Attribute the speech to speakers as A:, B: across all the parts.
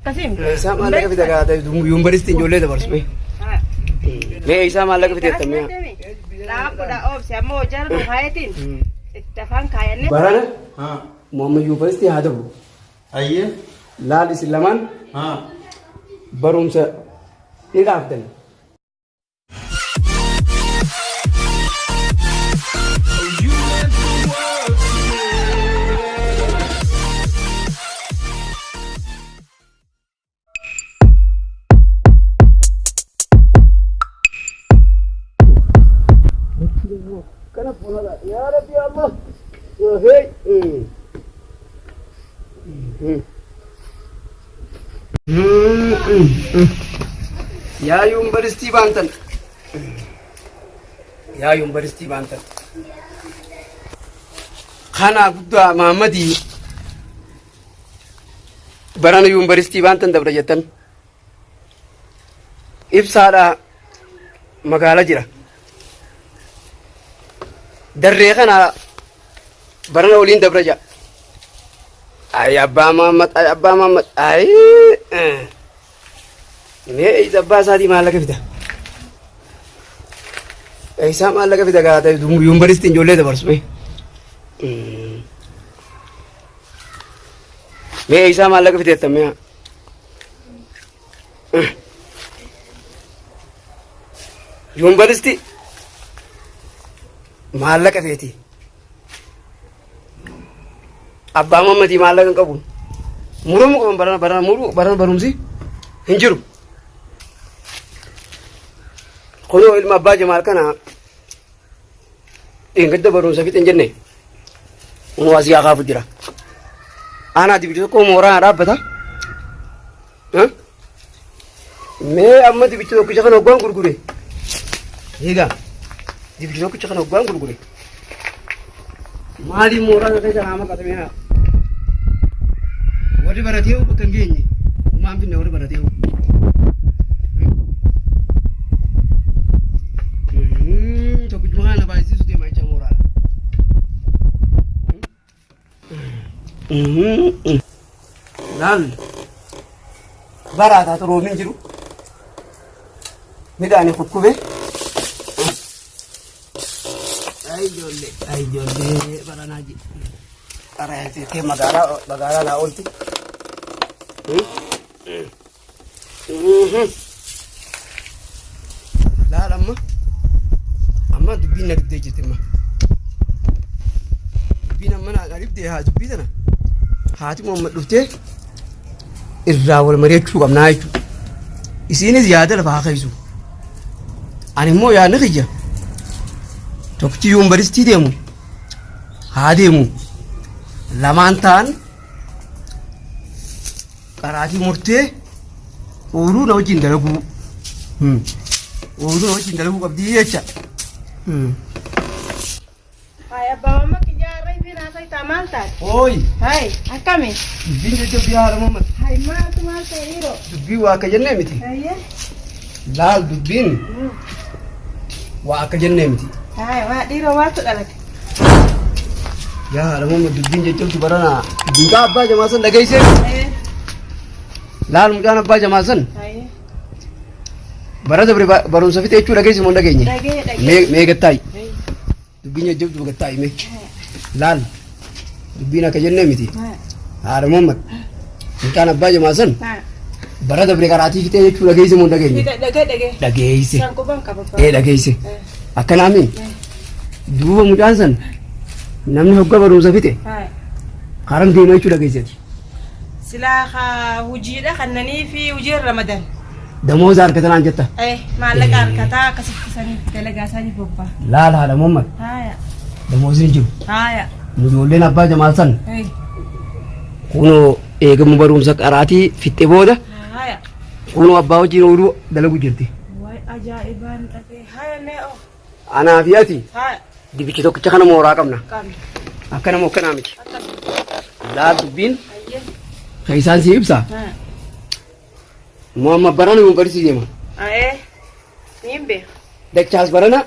A: Kasim.
B: Isa maallaqa fida gaata yuunivarsiitiin ijoollee dabarsu mee. Mee isa maallaqa fiteetta mee.
A: Dhaabudha oobsi ammoo jarru hayetiin itti afaan kaayannee.
B: Barana Muhammad yuunivarsiitii haa ta'u.
C: Ayyee.
B: Laal isin lamaan barumsa ni dhaabdan. Ya Rabbi Allah. Hey. Ya University Banten. Ya University Banten. Khana gudda Muhammadi Barana University Banten dabra jettan. Ibsaadha magaala jira. Darree kana barana waliin dabra jira. Ay Abbaa Muhammad ay mee isa abbaa isaatii maallaqa fida. Isa maallaqa fida gaata yuunivarsiitiin ijoollee dabarsu mee. Mee isa maallaqa fideetta mee. Yuunivarsiitii maallaqa feeti. Abbaa Muhammadii maallaqa hin qabu. Muramu qaban barana barumsi hin jiru. Kunoo ilma abbaa Jamaal kana dheengadda barumsa fixeen jenne. Kunoo asii akaafu jira. Aanaa dibicha tokko mooraa dhaabbata. Mee amma dibicha tokkicha kana hoggaan gurgure. Eegaa dibicha tokkicha kana hoggaan gurgure. Maaliif mooraa kana keessa nama qatamee haa? Warri baratee bakka hin geenye. Uumaan finne warri baratee. Tokkichuma kana baay'isiisu deemaa jecha mooraadha. Laal baraataa roomiin jiru. Midhaan kukkubee. Ay ijoollee baranaa ji. Qaraatii magaalaa naa oolti. Laal amma dubbiin na dibdee jirti amma. Dubbiin amma na dibdee haa dubbii tana. Haati Muhammad dhuftee irraa wal mari'achuu qabnaa jechuudha. Isiinis yaada lafa haa kaa'isu. Ani immoo yaadni kiyya. Tokkichi yuunivarsiitii deemu haa deemu. Lamaan ta'an qaraatii murtee ooluu na wajjin dalaguu. Ooluu na wajjin dalaguu qabdii jecha.
A: Hai Abbaa Muhammad ijaarraa fi naasaa isaa maal taate?
B: Ooyi.
A: Hai akkami?
B: Dubbiin jajjabbii haala Muhammad.
A: Hai maaltu maal ta'e yeroo?
B: Dubbii waa akka jennee miti. Laal dubbiin waa akka jennee miti.
A: Hai waa dhiiroo maaltu dhalate?
B: Yaa haala Muhammad dubbiin jajjabdu barana. Duukaa abbaa Jamaa san dhageessee. Laal mucaan abbaa Jamaa san. Bara dabre barumsa fixee jechuu dhageessi moo dhageenye? Mee gattaayi. Dubbiin jajjabdu gattaayi mee. Laal dubbiin akka jennee miti. Haala Muhammad mucaan abbaa Jamaa san. Bara dabre qaraatii fixee jechuu dhageessi moo dhageenye? Dhageesse. Dhageesse. Akkanaa mee duuba mucaan san namni hogga barumsa fixe karam deemaa jechuu dhageesseeti.
A: Silaa hojiidha kannanii fi hojii Ramadan.
B: Damooza harkatanaan jetta.
A: Maallaqa harkataa akkasitti saniif dalagaa isaanii bobbaa.
B: Laal haala Muhammad. Damoozi hin jiru. Ijoolleen abbaa Jamaal san. Kunoo eegamu barumsa qaraatii fixxe booda. Kunoo abbaa wajjin ooluu dalagu jirti.
A: Ajaa'ibaan dhaqee haya mee oo.
B: Anaa fi ati dibicha tokkicha kana mooraa qabna. Akkana moo akkanaa miti. Laal dubbiin kan isaan si ibsa. Muhammad barana yuunivarsiitii deema.
A: Niin beeku.
B: Dachaas barana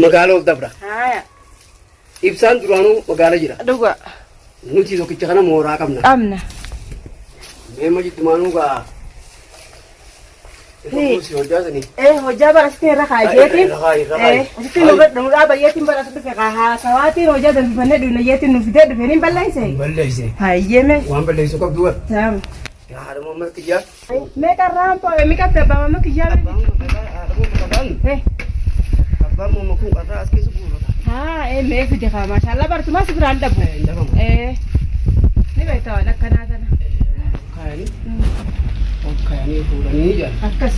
B: magaalaa of dabra. Ibsaan duraanuu magaala jira.
A: Dhuga.
B: Nuti tokkicha kana mooraa qabna.
A: Qabna.
B: Mee ma jitti maanuugaa. Si hojjaatanii.
A: Hojjaa barasitti irra kaayeetiin. Asitti nu dhaabayyeetiin barasitti dhufe haasawaatiin hojjaa danfifannee dhufnayyeetiin nu fidee dhufee ni balleeyse.
B: Balleeyse.
A: Hayyeme.
B: Waan balleeysu qabdu war.
A: Saam.
B: Haadha mamma kiyyaa.
A: Mee qarraan poo'e mi qabda abbaa mamma kiyyaa.
B: Abbaan mamma kun qarraa as keessa guurata.
A: Mee fide kaa maashaallah bartumaa si biraan dhabu. Ni beektaa waan akkanaa kana.
B: Kaayanii. Kaayanii fuudhanii jira.
A: Akkas.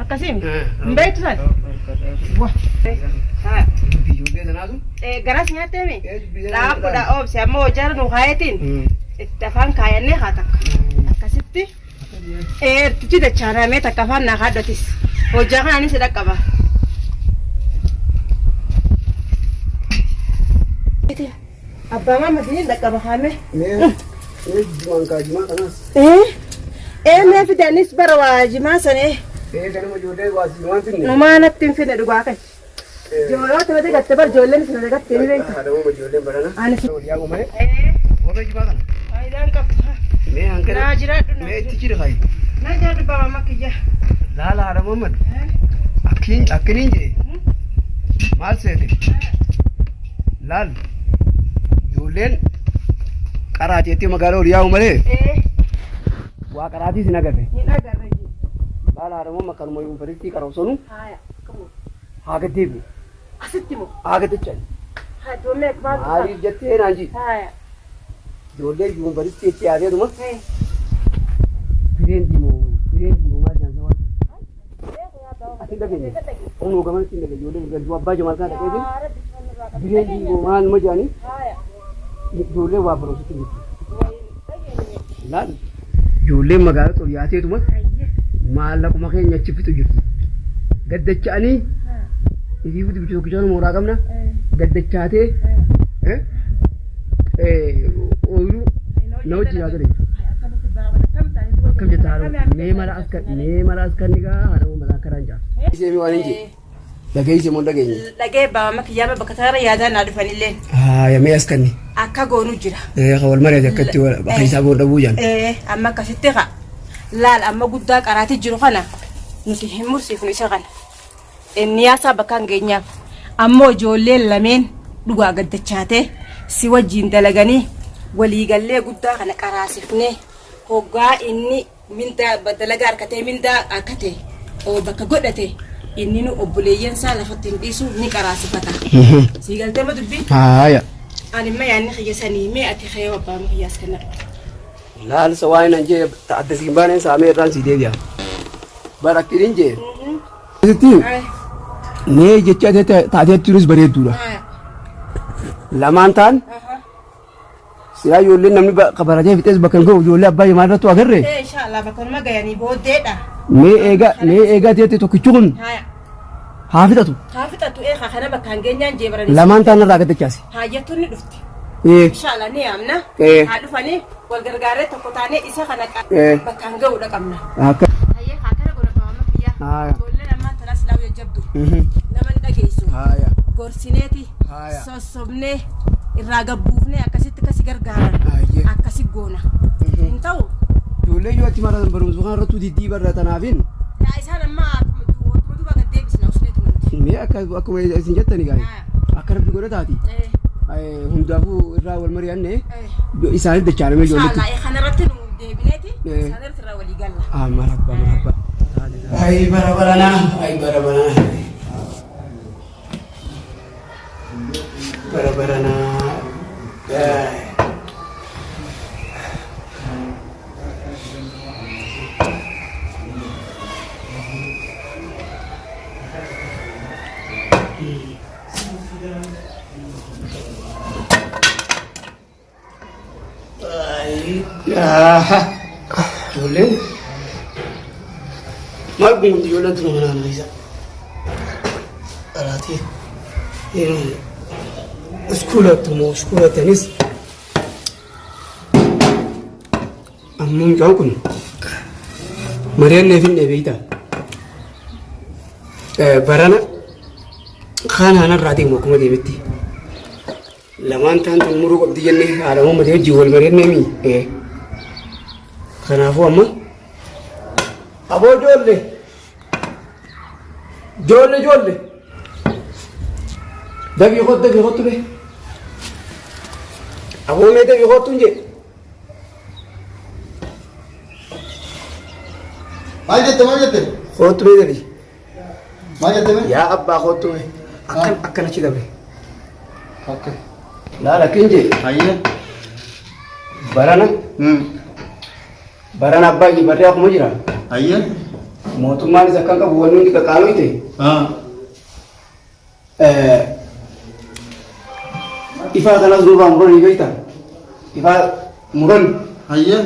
A: Akkasiin. Mbeektu san.
B: Ijoollee sanaatu.
A: Garas nyaattee mi? Dhaabudha oobsi ammoo hojjaa nu kaayetiin. Itti afaan kaayannee haa takka. Akkasitti. Tuchi dachaanamee takka afaan naa haadhotis. Hojjaa kanaanis dhaqqaba. Abbaa maammatiin dhaqqaba kaame.
B: Jimaan kaajimaa kanas.
A: Mee fidanis bara waa jimaa sanee.
B: Ganama ijoollee waa jimaan finne.
A: Numaa natti hin finne dhugaa kan. Jooloota mati gatte bar ijoolleen sinada gatte ni beekta.
B: Haadha ijoolleen barana.
A: Ani fi.
B: Yaa uumame. Warra jimaa kana.
A: Faayidaan qabda.
B: Mee hankana.
A: Naa jiraadhu.
B: Mee itti jira faayi.
A: Naa jiraadhu baba makkiyya.
B: Laala haadha Muhammad. Akkiniin jee. Maal seete? Laal. Ijoolleen qaraati jettee magaalaa ol yaa'u malee. Waa qaraatii sin agarre.
A: Hin agarre.
B: Laala haadha Muhammad kanuma yuunivarsiitii qaroomsanu.
A: Haaya.
B: Haa gaddeebi.
A: Asitti moo?
B: Haa gaddechaan.
A: Haa ijoollee maal ta'a?
B: Maaliif jettee naan ji.
A: Haaya.
B: Ijoollee yuunivarsiitii itti yaadeetuma. Fireendi moo maal jaan waan. Asin dhageenye. Onuu gamana ittiin dhageenye ijoollee gadduu abbaa jamaal kana dhageenye. Fireendi moo maal ma jaanii.
A: Haaya.
B: Ijoollee waa baroosutti jirti. Laal ijoolleen magaalaa ol yaateetuma maallaquma keenya achi fixu jirti. Gaddacha'anii ifii fuuti bichuu tokkicha mooraa qabna. Gaddachaatee ooyiruu na wajjin yaa ture. Akkam jetta haadha mee mala askanni gaa haadha uummataa karaan jaa. Isee waan hin jee dhageesse moo dhageenye.
A: Dhagee baama kiyyaaba bakka taara yaadaan naa dhufanillee.
B: Yamee askanni.
A: Akka goonu jira.
B: Wal mari'ate akkatti bakka isaa booda dhabuu jaan.
A: Amma akkasitti haa laal amma guddaa qaraatii jiru kana nuti hin mursiifnu isa kana. Inni yaasaa bakka hin geenyaaf ammoo ijoolleen lameen dhugaa gaddachaatee si wajjin dalaganii waliigallee guddaa kana qaraasifnee hoggaa inni mindaa dalagaa harkatee mindaa harkatee bakka godhate inni nu obboleeyyan isaa lafatti hin dhiisu ni qaraasifata. Siigaltee ma dubbii?
B: Haaya.
A: Ani ma yaanni xiyyasanii mee ati xeeyoo abbaa ma xiyyaas kana.
B: Laal sawaan nan jee ta'adda siin baaneen saamee irraan sii deebi'a. Barakkiriin jee. Nee jecha taatee turus bareedduudha. Lamaan ta'an siyaa ijoolleen namni baratee fixees bakka hin ga'u ijoollee abbaa himaa irrattu agarree.
A: Inshaallah bakka nama gayanii booddeedha.
B: Mee eegaa teettee tokkichi kun haa fixatu.
A: Haa fixatu kana bakka hin geenyaan jeebaranii.
B: Lamaan ta'an irraa gaddachaase.
A: Hayyattuun ni dhufti. Inshaallah ni yaamna. Haa dhufanii wal gargaaree tokko taanee isa kana bakka hin ga'uudha qabna. Hayyee haa kana godha baama fiyyaa. Ijoolleen ammaan tanas laawee jabdu. Nama hin dhageessu. Gorsineeti. Sossobnee irraa gabbuufnee akkasitti kasi gargaaran. Akkasi goona. Hin ta'u.
B: Ijoollee yoo itti maratan barumsa kan irrattu diddii barratanaafin.
A: Isaan amma duuba gad deebisna usneetu nuti.
B: Mee akkuma isin jettani gaarii. Akka rabbi godha taati. Hundaafuu irraa wal mari'anne isaanis dachaaname ijoolletti.
A: Inshaallah kanarratti nu deebineeti isaanirratti irraa walii galla.
B: Marabba. Ay barabaranaa. Ijoolleen maal gumutti ijoolleen tuma manaan keessa dhalaatee iskuulattanis ammoo mucaan kun mari'annee finne beektaa barana kaan haanarraa deemu akkuma deemetti lamaan taantu muruu qabdi jennee haadha uummatee hojii wal bareednee kanaafuu amma aboo ijoollee dabii kottu be aboo mee dabii kottu hin jedhe
C: maal jette
B: kottu mee dabii
C: maal jette mee
B: yaa abbaa kottu mee akkanachi dabe
C: okay
B: laala kinje
C: ayye
B: barana abbaa barree akkuma jira
C: ayye
B: mootummaanis akkan qabu wanni hundi qaqqaaloo ite ifaa kanas duubaa muranii beektaa ifaa muran
C: ayye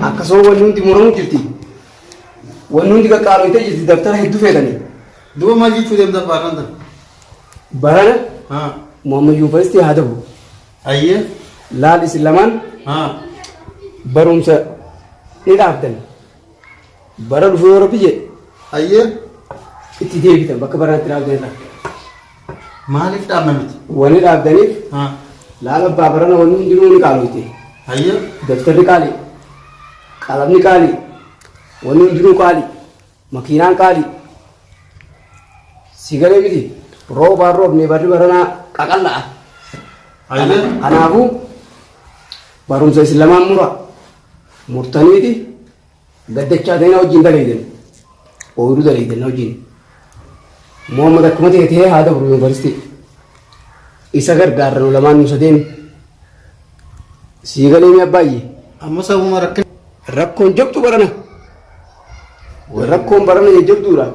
B: akkasuma wanni hundi muramu jirti wanni hundi qaqqaaloo ite jirti daftara hedduu feetanii
C: duuba maal jechuu deemta baaranta
B: barana Muhammad Yuunivarsiitii haa ta'u
C: ayye
B: laal isin lamaan barumsa ni dhaabdan bara dhufuu yoo rabbi jedhe
C: ayye
B: itti deebitan bakka baraatti dhaabdanidha.
C: maaliif dhaabna miti
B: Wanni dhaabdaniif laala abbaa barana wanni hundinuu ni qaalooyte.
C: ayye
B: Daftarri qaali, qalamni qaali, wanni hundinuu qaali, makiinaan qaali. Sigalee miti roobaan roobne barri baranaa qaqalla'a.
C: ayye
B: Kanaafuu barumsa isin lamaan murtaniiti gaddachaa ta'e na wajjin daleeydan ooyiruu daleeydan na wajjin Muhammad akkuma ta'e haa dabru yuunivarsiitii isa gargaarra lamaan nusa deemi siigalee mi abbaayye
C: amma sabuma
B: rakkoon jabdu barana rakkoon barana jabduudha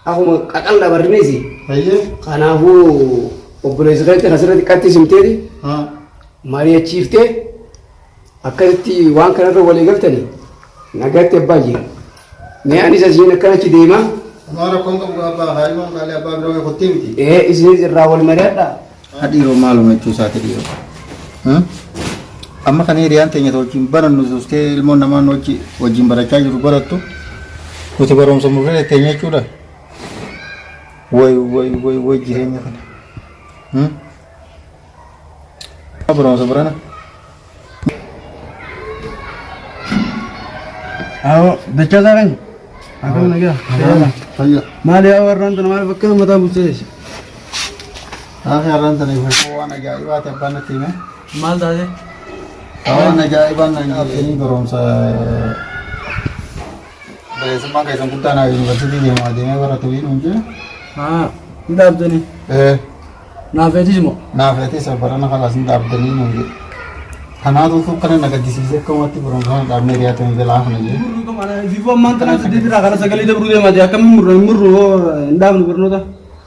B: akkuma qaqalla barrineesi
C: ayye
B: kanaafuu obboleessa kanatti asirratti xiqqaatti simteeti mari'achiiftee akkasitti waan kanarra walii galtanii nagaatti abbaayye mee anis asiin akkanachi deemaa
C: amma rakkoon qabu abbaa haayima kaalee abbaa biroo kottee miti
B: isinis irraa wal mari'adha
C: hadhiiroo maaluma jechuu isaati dhiiroo amma kan hiriyaan teenya wajjin barannu suustee ilmoon namaan wajjin barachaa jiru barattu nuti barumsa murree teenya jechuudha way jireenya kana barumsa barana
D: Awo, dachaa kan akkam nagaa.
C: fayya
D: Maali yaa warraan tana maal bakka mataa buusees.
C: haa har'aan tana ifaa waan ajaa'ibaa ta'e abbaan natti hime
D: Maal taate?
C: waan ajaa'ibaan na nyaatanii barumsa bareessummaa keessan guddaa naa yuunivarsiitii deemaa deemee baratu hin jira
D: Hin dhaabdanii. Naafeetis moo?
C: naafeetis barana kalaas hin dhaabdanii hin jira kanaatu kana na gaddisiisee akkamatti barumsa kana dhaabnee dhiyaatanii jalaa kana jira
D: Vivoo ammaan tana saddeet irraa kana sagalee dabruu deemaate akkamiin murru hin dhaabnu barnoota.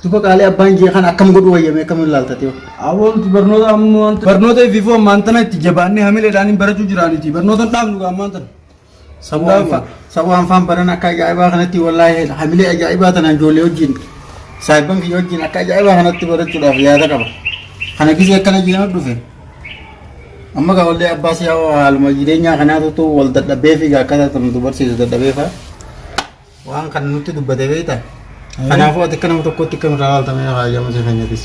C: duba qaalee abbaan jee kan akkam godhu wayyame akkamiin laaltate
D: Awoon barnoota ammoo barnoota vivoo ammaan tana itti jabaannee hamileedhaan hin barachuu jiraaniti barnoota hin dhaabnu ammaan tana.
C: Sabuu anfaan barana akka ajaa'ibaa kanatti wallaahi hamilee ajaa'ibaa tanaan ijoollee wajjin saahiban kiyya wajjin akka ajaa'ibaa kanatti barachuudhaaf yaada qaba. Kana gisee akkana jiran dhufe. Amma gaa wallee abbaas yaa haaluma jireenyaa kanaatu wal dadhabee fi akkaataa tamtu barsiisu dadhabee fa'a. Waan kana nutti dubbate beektaa. Kanaafuu ati akka nama tokkotti akkam irraa laaltamee haayyamu si fanyaatis.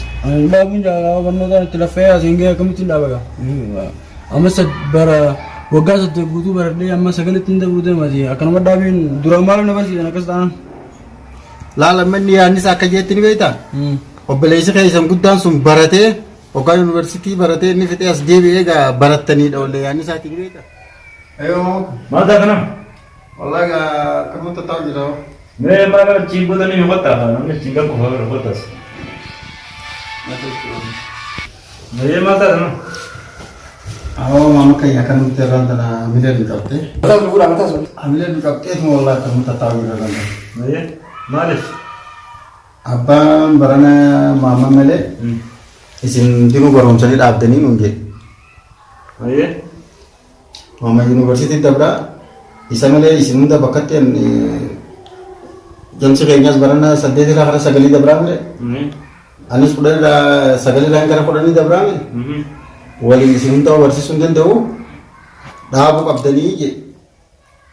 D: Dhaabuun jaalala barnootaan itti laffee asiin gahee akkamitti hin dhaabaga. Amma bara waggaa 8 guutuu baradhee amma 9tti hin dabruu deemati akkanuma dhaabiin dura maal na barsiisan akkas ta'an.
C: Laala manni yaadnis akka jeetti ni beektaa. Obboleessi keessan guddaan sun baratee waggaa yuunivarsiitii baratee inni fixee as deebi'ee egaa barattaniidha wallee yaadni isaatti ni beektaa. Ayoo.
E: Maal ta'a
C: Wallaahi akkamitti ta'u jira.
E: Mee maal ciibotanii mi qotaa namni ciigaa qofa bira qotas. Mee maal ta'a kana?
C: Awoo mama kayya akkamitti irraan tana hamilee nu qabdee.
B: mataa sulfuudha mataa sulfuudha
C: Hamilee nu qabdeetu wallaahi akkamitti ta'u jira laala.
E: Mee maaliif?
C: Abbaan barana maama malee isin dinuu barumsanii dhaabdanii nuun jedhe.
E: Mee
C: Maama yuunivarsiitii dabraa isa malee isin hunda bakkatti jamsi keenyas barana 8 irraa gara 9 dabraa malee. Anis 10 irraa 9 irraa gara 10 dabraa malee. Waliin isin hunda barsiisuu hin danda'u dhaabuu qabdanii jedhe.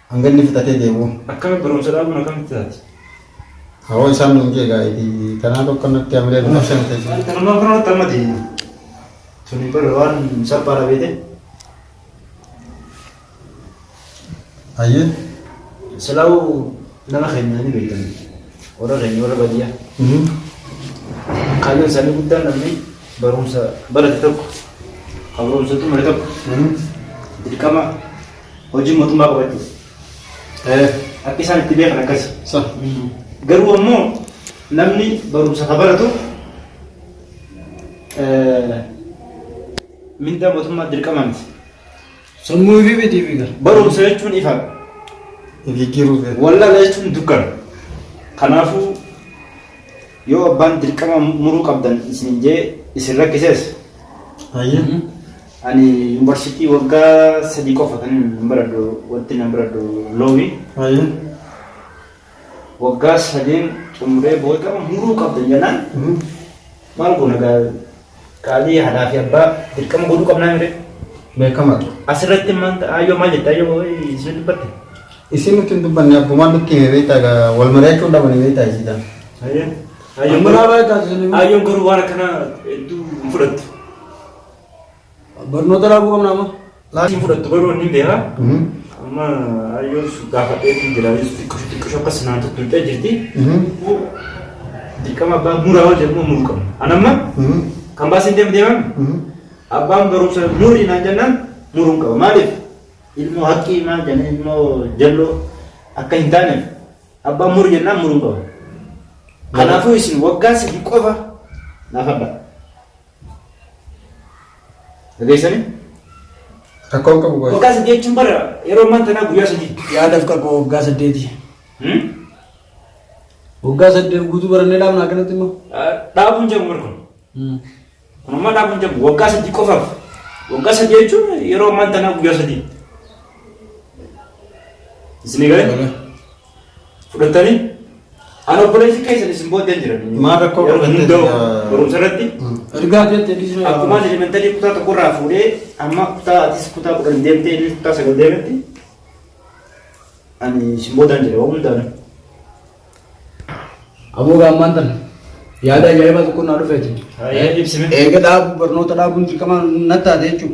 C: Hanga inni fixatee deemu.
E: akkamitti barumsa dhaabuun akkamitti taati?
C: Hawaa isaan nuun jedha kanaa tokko natti hamilee nu qabsan ta'e.
E: Kanumaa kanatti ammati Tuni berwan sapara bete.
C: Ayo.
E: Selalu nama kayaknya ni bete. Orang kayaknya orang badia. Kalian sani bukan namanya barumsa barat itu. Barumsa tu mereka. Jadi kama hoji motu mak batu. Aku sana tiba kan kas.
C: Sah.
E: Garu mo namni barumsa kabar tu. Minta motu mak jadi kama.
D: Semua ibu TV kan.
E: Barumsa itu cuma ifak.
C: Gigiru be.
E: Walla lechun dukan kanafu yo ban dirkama muru qabdan isinje isirra kises
C: Ayo.
E: ani university wagga sadi ko fatan nambarado watti nambarado lowi
C: Ayo.
E: wagga sadin umre boy kama muru qabdan janan mal gunaga kali hadafi abba dirkama gudu qabna mire
C: Be kamat.
E: asirratti man ayo malit ayo isin batte
C: Isin mungkin tu banyak pemain tu kiri taga wal mereka udah bani kita sih dah.
E: ayo ayo
D: Berapa itu sini?
E: ayo guru wara kana itu furat
D: Barnota lagu kamu nama?
E: Lagi furat baru ni dia amma ayo sudah kata itu jelas ikut shokas nanti tu jadi di kamar bang murah aja mau murukam anamma kambasin dia abang baru saya muri nanjanan murungkam malif ilmu haki ma jana ilmu jallo akka hintane abba mur jenna murungo kana fu isin wagga si qofa na fadda degesani
C: Kakak kamu boy.
E: wagga si de chumbara yero man tana guya sadi
D: Ya ada kau gas sedeti. Gas sedeti gudu berani dalam nak nanti mau.
E: dabun jam murkon kono ma dabun jam wagga si qofa wagga si de chu yero man tana guya sadi Sini kan? Sudah tadi, anak polisi kayak sedih sembuh dan jadi.
C: Mana kau
E: Indo, baru serati.
D: Harga dia tadi sini.
E: Aku mah jadi menteri kita tak kurang fude, ama kita atis kita bukan dem teh, kita segala dem teh. Ani sembuh dan jadi, om dan.
D: Abu gamantan. Ya ada jaya batu kun ada feti.
E: Ayah, ipsime.
D: Kada Barnota lagu kama nata deh cu.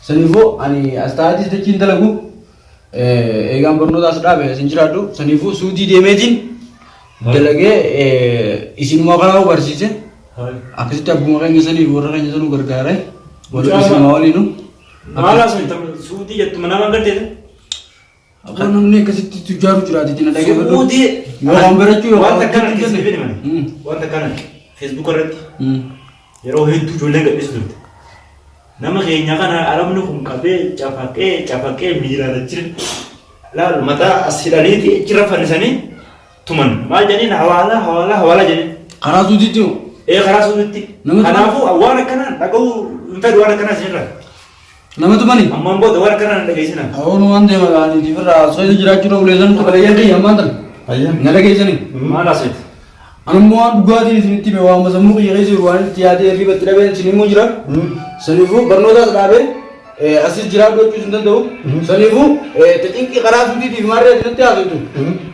D: Senifu ani astadis de cinta lagu. Egan Barnota sudah be sinjiradu senifu sudi demetin. Delage isin mau kalau bersih aku setiap bunga kan senifu orang yang senu bergara. Walau isin mau linu.
E: Malah so itu sudi jatuh mana mana deh.
D: Aku namanya kasih tujuan curhat di tina lagi betul.
E: Sudi.
D: Mau ambil cu.
E: Wanta kan kita sebeli mana? Wanta kan Facebook orang. Yero itu jualan gak bisa. Nama kayaknya kan alam nu kumkabe capake mira racir. Lalu mata asilani ti cirafan sani tuman. Ma jadi hawala jadi.
D: Karena sudi tu.
E: Karena sudah. Karena aku awal kanan, aku entah dua kanan sih lah.
D: Nama tu mani.
E: Amma buat dua kanan ada di sana.
D: Aku nuan deh magani di bawah. Soalnya jerak kira ulesan tu kalau yang dia mantan.
C: Ayo.
D: Nggak ada kisah ni.
E: Mana sih?
D: Anu mau dua di sini tiba wah masa mu kira sih ruan tiada ribet tidak ada sini mu jerak. Senifu Barnota sudah be. Asis jerak dua cuci tentang tu. Senifu tertinggi karena sudi di mana dia nanti ada tu.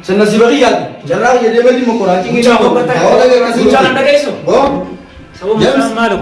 D: Senasi bagi ya. Jerak jadi beli mau kurang tinggi.
E: Jangan kata. Jangan ada isu.
C: Oh.
E: Sama macam mana?